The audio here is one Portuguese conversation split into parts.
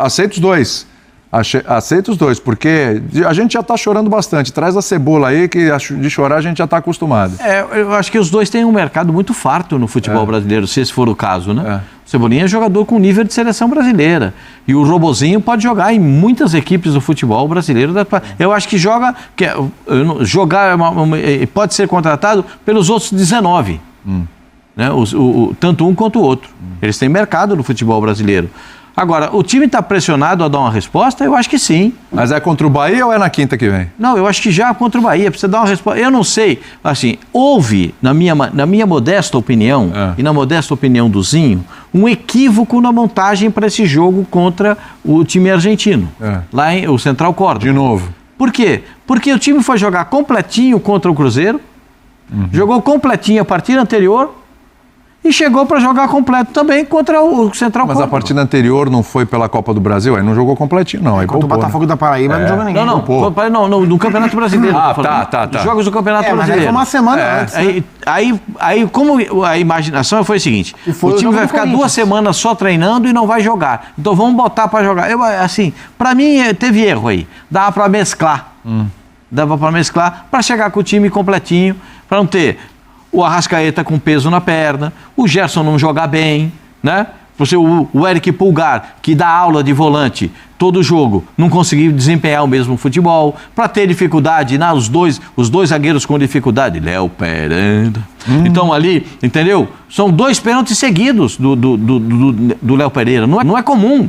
aceito os dois. Aceito os dois, porque a gente já está chorando bastante. Traz a Cebola aí, que de chorar a gente já está acostumado. Eu acho que os dois têm um mercado muito farto no futebol brasileiro, se esse for o caso, né? O Cebolinha é jogador com nível de seleção brasileira. E o Robozinho pode jogar em muitas equipes do futebol brasileiro. Eu acho que pode ser contratado pelos outros 19. Né? Tanto um quanto o outro. Eles têm mercado no futebol brasileiro. Agora, o time está pressionado a dar uma resposta? Eu acho que sim. Mas é contra o Bahia ou é na quinta que vem? Não, eu acho que já é contra o Bahia, precisa dar uma resposta. Eu não sei, assim, houve, na minha modesta opinião, e na modesta opinião do Zinho, um equívoco na montagem para esse jogo contra o time argentino, lá o Central Córdoba. De novo. Por quê? Porque o time foi jogar completinho contra o Cruzeiro, jogou completinho a partida anterior, e chegou para jogar completo também contra o Central Córdoba. Mas a partida anterior não foi pela Copa do Brasil? Aí não jogou completinho, não. Aí contra o Botafogo da Paraíba não jogou ninguém. Não, no Campeonato Brasileiro. Tá. Jogos do Campeonato Brasileiro. Mas foi uma semana antes. Aí, como a imaginação foi o seguinte, o time vai ficar 2 semanas só treinando e não vai jogar. Então vamos botar para jogar. Para mim, teve erro aí. Dava para mesclar. Dava para mesclar para chegar com o time completinho, para não ter o Arrascaeta com peso na perna, o Gerson não jogar bem, né? O Eric Pulgar, que dá aula de volante todo jogo, não conseguiu desempenhar o mesmo futebol, para ter dificuldade, os dois zagueiros com dificuldade, Léo Pereira. Então ali, entendeu? São 2 pênaltis seguidos do Léo Pereira, não é comum.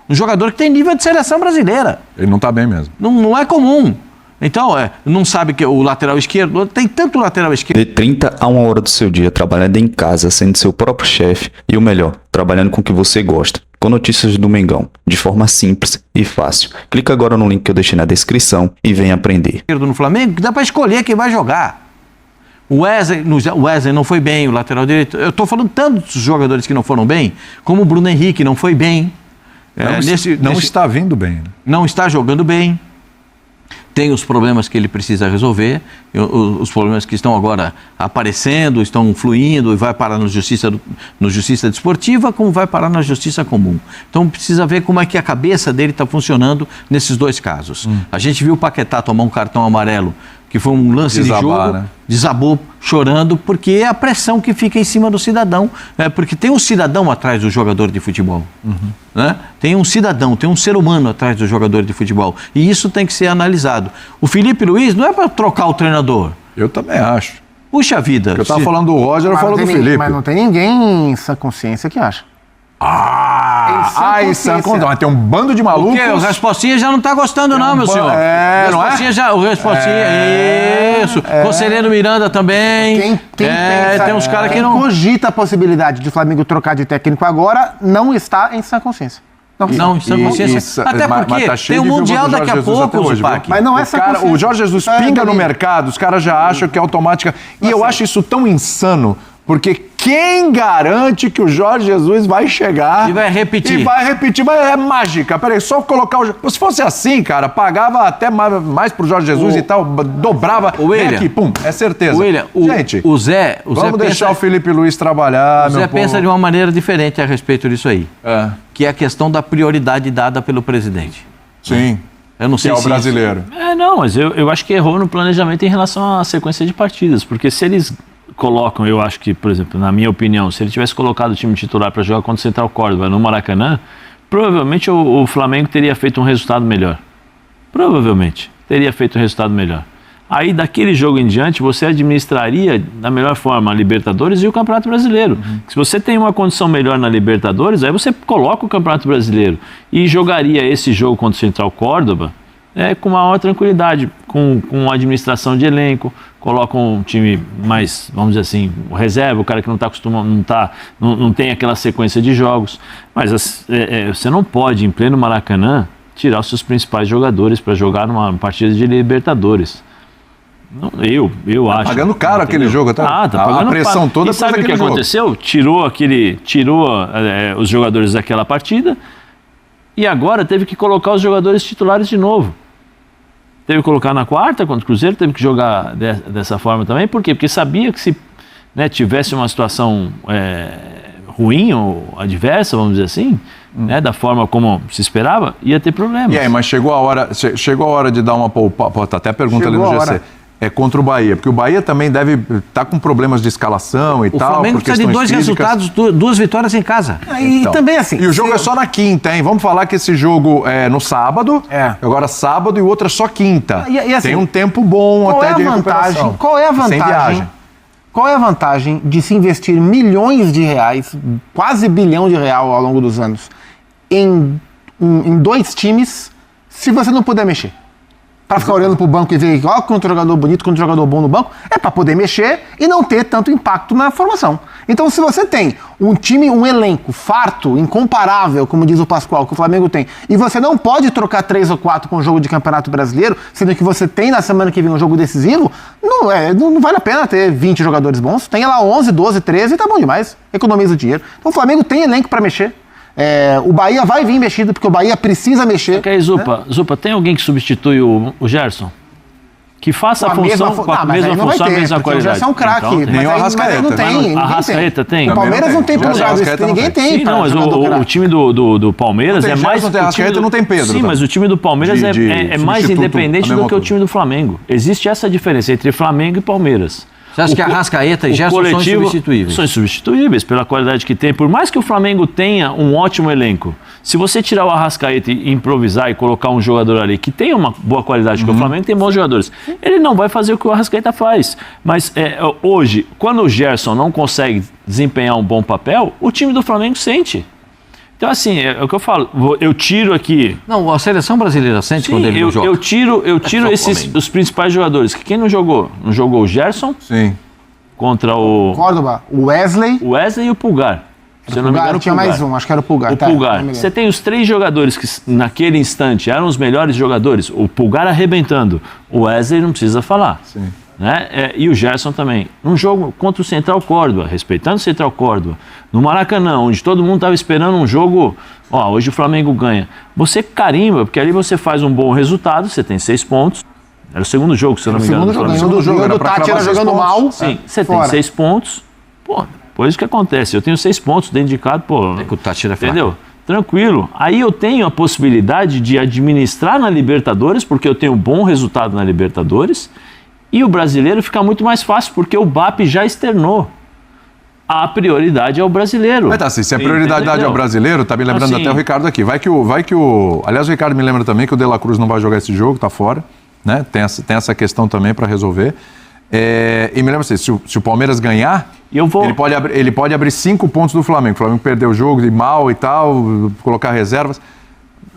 Um jogador que tem nível de seleção brasileira. Ele não está bem mesmo. Não é comum. Então, não sabe que o lateral esquerdo, tem tanto lateral esquerdo. De 30 a 1 hora do seu dia trabalhando em casa, sendo seu próprio chefe e o melhor, trabalhando com o que você gosta. Com notícias do Mengão, de forma simples e fácil. Clica agora no link que eu deixei na descrição e venha aprender. No Flamengo, que dá para escolher quem vai jogar. O Wesley não foi bem, o lateral direito. Eu estou falando tantos jogadores que não foram bem, como o Bruno Henrique não foi bem. Não está vindo bem. Né? Não está jogando bem. Tem os problemas que ele precisa resolver, os problemas que estão agora aparecendo, estão fluindo e vai parar no justiça desportiva, como vai parar na justiça comum. Então precisa ver como é que a cabeça dele está funcionando nesses 2 casos. A gente viu o Paquetá tomar um cartão amarelo, que foi um lance de jogo, né? Desabou chorando, porque é a pressão que fica em cima do cidadão, porque tem um cidadão atrás do jogador de futebol, né? Tem um cidadão, tem um ser humano atrás do jogador de futebol, e isso tem que ser analisado. O Felipe Luiz não é para trocar o treinador. Eu também acho. Puxa vida. Eu estava falando do Roger, eu falo do Felipe. Mas não tem ninguém em sã consciência que acha. Em sã consciência. Mas tem um bando de malucos. Porque o Respostinha já não está gostando, não, meu senhor. Não é? O Respostinha, isso. Conselheiro Miranda também. Quem pensa, tem uns caras que não cogita a possibilidade de o Flamengo trocar de técnico agora, não está em sã consciência. Não, em sã consciência. Até porque tá tem o Mundial daqui a pouco, Zupac. Mas não é essa consciência. O Jorge Jesus pinga no mercado, os caras já acham que é automática. E eu acho isso tão insano, porque quem garante que o Jorge Jesus vai chegar... E vai repetir. É mágica. Peraí, só colocar o... Se fosse assim, cara, pagava até mais pro Jorge Jesus e tal, dobrava... O William, aqui, pum, é certeza. Gente, o Zé vamos deixar o Felipe Luiz trabalhar, O Zé pensa de uma maneira diferente a respeito disso aí. Que é a questão da prioridade dada pelo presidente. Sim. Eu não sei se é o brasileiro. Não, mas eu acho que errou no planejamento em relação à sequência de partidas, porque se eles colocam, eu acho que, por exemplo, na minha opinião, se ele tivesse colocado o time titular para jogar contra o Central Córdoba no Maracanã, provavelmente o Flamengo teria feito um resultado melhor. Provavelmente teria feito um resultado melhor. Aí, daquele jogo em diante, você administraria da melhor forma a Libertadores e o Campeonato Brasileiro. Se você tem uma condição melhor na Libertadores, aí você coloca o Campeonato Brasileiro e jogaria esse jogo contra o Central Córdoba com maior tranquilidade, com administração de elenco, coloca um time mais, vamos dizer assim, reserva, o cara que não está acostumado, não tem aquela sequência de jogos. Mas você não pode, em pleno Maracanã, tirar os seus principais jogadores para jogar numa partida de Libertadores. Eu acho. Pagando caro aquele jogo, tá? Tá pagando a pressão toda. E sabe o que aconteceu? Tirou os jogadores daquela partida e agora teve que colocar os jogadores titulares de novo. Teve que colocar na quarta contra o Cruzeiro, teve que jogar dessa forma também. Por quê? Porque sabia que se tivesse uma situação ruim ou adversa, vamos dizer assim, né, da forma como se esperava, ia ter problemas. E aí, mas chegou a hora de dar uma poupada, até pergunta Chegou ali no a GC. hora. É contra o Bahia, porque o Bahia também deve estar com problemas de escalação e O tal. Flamengo por precisa de questões 2 físicas. resultados, 2 vitórias em casa. E Então, também assim... E o jogo é só na quinta, hein? Vamos falar que esse jogo é no sábado, agora sábado e o outro é só quinta. E assim, tem um tempo bom até de recuperação. Qual é a Sem vantagem? viagem. Qual é a vantagem de se investir milhões de reais, quase bilhão de real ao longo dos anos, em 2 times, se você não puder mexer? Para ficar olhando pro banco e ver, ó, quanto jogador bonito, quanto jogador bom no banco, é para poder mexer e não ter tanto impacto na formação. Então, se você tem um time, um elenco farto, incomparável, como diz o Pascoal, que o Flamengo tem, e você não pode trocar 3 ou 4 com o jogo de Campeonato Brasileiro, sendo que você tem na semana que vem um jogo decisivo, não vale a pena ter 20 jogadores bons. Tenha lá 11, 12, 13 e tá bom demais. Economiza o dinheiro. Então, o Flamengo tem elenco para mexer. O Bahia vai vir mexido, porque o Bahia precisa mexer. Ok, Zupa, tem alguém que substitui o Gerson? Que faça a função com a mesma função, a mesma qualidade. O Gerson é um craque. Então, nem o Arrascaeta. Não tem. A Arrascaeta tem? O Palmeiras não tem Também pro não lugar tem. desse. Ninguém tem. Sim, não, mas o time do Palmeiras Não tem é mais... Gerson, não tem Arrascaeta, não tem Pedro, Sim, tá? mas o time do Palmeiras é mais substituto, independente a do mesma que o altura. time do Flamengo. Existe essa diferença entre Flamengo e Palmeiras. Você acha que Arrascaeta e o Gerson são insubstituíveis? São insubstituíveis pela qualidade que tem. Por mais que o Flamengo tenha um ótimo elenco, se você tirar o Arrascaeta e improvisar e colocar um jogador ali que tem uma boa qualidade, porque o Flamengo tem bons jogadores, ele não vai fazer o que o Arrascaeta faz. Mas hoje, quando o Gerson não consegue desempenhar um bom papel, o time do Flamengo sente. Então, assim, é o que eu falo, eu tiro aqui... Não, a seleção brasileira sente quando ele não joga. Eu tiro os principais jogadores. Que quem não jogou? Não jogou o Gerson Sim. contra o Córdoba, o Wesley e o Pulgar. Se eu não me engano, tinha Pulgar. mais um, acho que era o Pulgar. O Pulgar. Você tem os 3 jogadores que naquele instante eram os melhores jogadores. O Pulgar arrebentando. O Wesley não precisa falar. Sim. Né? E o Gerson também. Num jogo contra o Central Córdoba, respeitando o Central Córdoba, no Maracanã, onde todo mundo estava esperando um jogo, hoje o Flamengo ganha. Você carimba, porque ali você faz um bom resultado, você tem 6 pontos. Era o segundo jogo, se eu não me engano. O segundo jogo era pra Tátira cravar jogando 6 pontos. mal. Sim, você Fora. tem 6 pontos. Depois o que acontece? Eu tenho 6 pontos dentro de casa, que o Tátira é fraco. entendeu? Tranquilo. Aí eu tenho a possibilidade de administrar na Libertadores, porque eu tenho um bom resultado na Libertadores, e o brasileiro fica muito mais fácil, porque o BAP já externou. A prioridade é o brasileiro. Mas tá assim, se a prioridade é o brasileiro, tá me lembrando Assim, até o Ricardo aqui. Vai que o. Aliás, o Ricardo me lembra também que o De La Cruz não vai jogar esse jogo, tá fora. Né? Tem essa questão também para resolver. E me lembra assim, se o Palmeiras ganhar, ele pode abrir 5 pontos do Flamengo. O Flamengo perdeu o jogo de mal e tal, colocar reservas.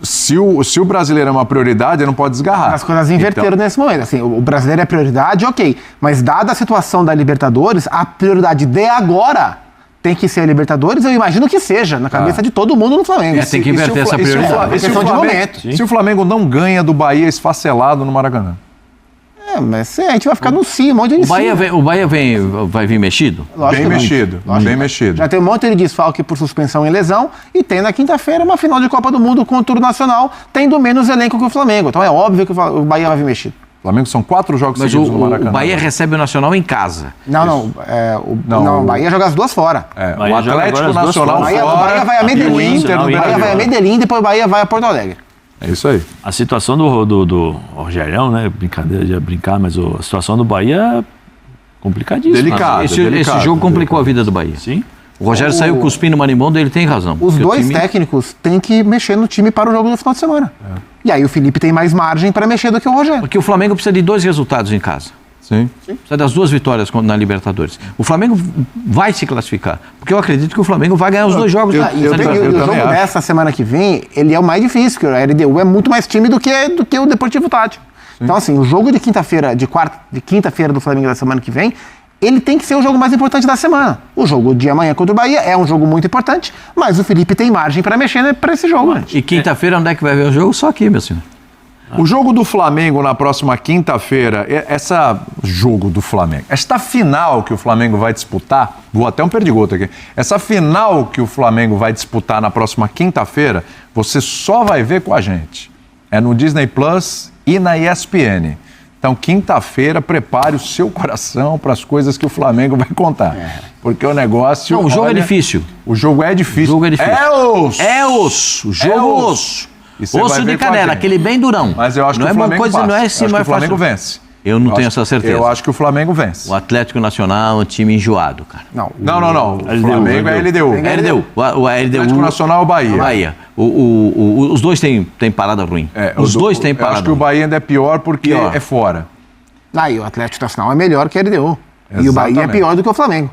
Se o brasileiro é uma prioridade, ele não pode desgarrar. As coisas inverteram nesse momento. Assim, o brasileiro é prioridade, ok. Mas dada a situação da Libertadores, a prioridade de agora tem que ser a Libertadores. Eu imagino que seja, na cabeça de todo mundo no Flamengo. Tem que inverter essa prioridade. Se o Flamengo não ganha do Bahia esfacelado no Maracanã? Mas a gente vai ficar no sim, um monte de O Bahia vai vir mexido? Lógico Bem que vai. mexido, Lógico bem que vai. mexido. Já tem um monte de desfalque por suspensão e lesão, e tem na quinta-feira uma final de Copa do Mundo contra o Nacional, tendo menos elenco que o Flamengo. Então é óbvio que o Bahia vai vir mexido. O Flamengo são 4 jogos Mas seguidos no Maracanã. o Bahia recebe o Nacional em casa. Não, o Bahia joga as 2 fora. O Bahia joga Atlético agora as duas Nacional fora. O Bahia vai a e o Medellín, Inter no o Bahia vai a Beira-Rio. Medellín, depois o Bahia vai a Porto Alegre. É isso aí. A situação do Rogerião, né? Brincadeira de brincar, mas a situação do Bahia é complicadíssima. Delicado. Esse jogo complicou a vida do Bahia. Sim. O Rogério saiu cuspindo o marimbondo, ele tem razão. Os Porque o 2 time- técnicos têm que mexer no time para o jogo do final de semana. E aí o Felipe tem mais margem para mexer do que o Rogério. Porque o Flamengo precisa de 2 resultados em casa. Sim. Precisa das 2 vitórias na Libertadores. O Flamengo vai se classificar. Porque eu acredito que o Flamengo vai ganhar os 2 jogos. E eu o também jogo acho. dessa semana que vem, ele é o mais difícil, porque a LDU é muito mais time do que o Deportivo Tátil. Então, assim, o jogo de quinta-feira do Flamengo da semana que vem, ele tem que ser o jogo mais importante da semana. O jogo de amanhã contra o Bahia é um jogo muito importante, mas o Felipe tem margem para mexer para esse jogo. E quinta-feira, onde é que vai ver o jogo? Só aqui, meu senhor. O jogo do Flamengo na próxima quinta-feira, esta final que o Flamengo vai disputar, vou até um perdigoto aqui, essa final que o Flamengo vai disputar na próxima quinta-feira, você só vai ver com a gente. É no Disney Plus e na ESPN. Então, quinta-feira, prepare o seu coração para as coisas que o Flamengo vai contar. Porque o negócio... Não, o jogo é difícil. O jogo é difícil. O jogo é difícil. É osso! Osso. O jogo osso. Osso de canela, aquele bem durão. Mas eu acho que o Flamengo passa. Não é assim, não é o Flamengo fácil. vence. Eu não tenho essa certeza. Eu acho que o Flamengo vence. O Atlético Nacional é um time enjoado, cara. Não. O Flamengo é LDU. É LDU. O Atlético Nacional é o Bahia. Bahia. Os dois têm parada ruim. Os dois têm parada ruim. Eu acho que o Bahia ainda é pior porque é fora. Aí o Atlético Nacional é melhor que a LDU. Exatamente. E o Bahia é pior do que o Flamengo.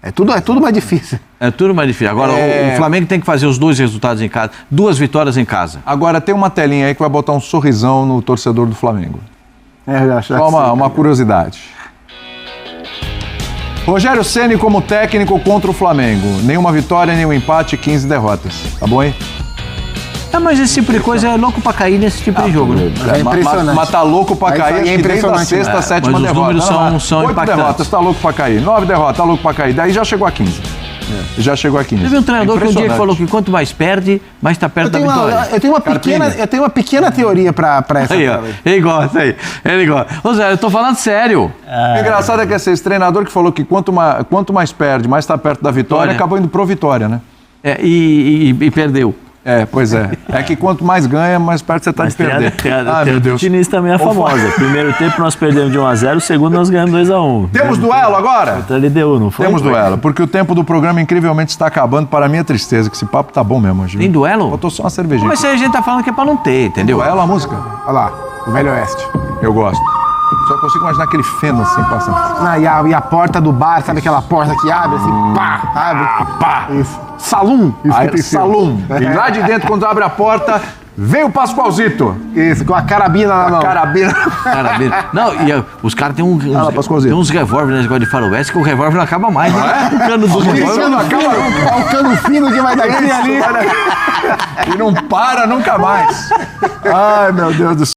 É tudo mais difícil. É tudo mais difícil. Agora, o Flamengo tem que fazer os 2 resultados em casa. 2 vitórias em casa. Agora, tem uma telinha aí que vai botar um sorrisão no torcedor do Flamengo. Só uma curiosidade. Rogério Ceni como técnico contra o Flamengo. Nenhuma vitória, nenhum empate, 15 derrotas. Tá bom, hein? Mas esse tipo de coisa é louco pra cair nesse tipo de jogo, né? É impressionante. Mas tá louco pra cair, acho que desde a sexta, sétima mas os derrota. números são 8 impactantes. derrotas, tá louco pra cair. 9 derrotas, tá louco pra cair. Daí já chegou a 15. Já chegou a 15. Teve um treinador que um dia falou que quanto mais perde, mais tá perto da vitória. Eu tenho uma pequena teoria pra essa. Aí, ó. Ele gosta aí. Ele gosta. Ô Zé, eu tô falando sério. O engraçado é que esse treinador que falou que quanto mais perde, mais tá perto da vitória, acabou indo pro Vitória, né? E perdeu. Pois é. É que quanto mais ganha, mais perto você tá de perder. Meu Deus. O Diniz também é famosa. Primeiro tempo nós perdemos de 1-0, o segundo nós ganhamos 2-1. Temos duelo agora? Então ele deu, não foi? Temos duelo, porque o tempo do programa incrivelmente está acabando, para a minha tristeza, que esse papo tá bom mesmo hoje. Tem duelo? Faltou só uma cervejinha. Mas isso aí a gente tá falando que é pra não ter, entendeu? Duelo a música? Olha lá, o Velho Oeste. Eu gosto. Só consigo imaginar aquele feno assim passando. E a porta do bar, sabe aquela porta que abre assim, pá, abre. Pá! Isso. Salum. Salum. E lá de dentro, quando abre a porta, vem o Pascoalzito. Isso, com a carabina na mão. Carabina. Não, os caras têm uns revólveres, né, negócio de faroeste, que o revólver não acaba mais, né? O cano do revólver não acaba nunca. É o cano fino que vai daqui ali. E não para nunca mais. Ai, meu Deus do céu.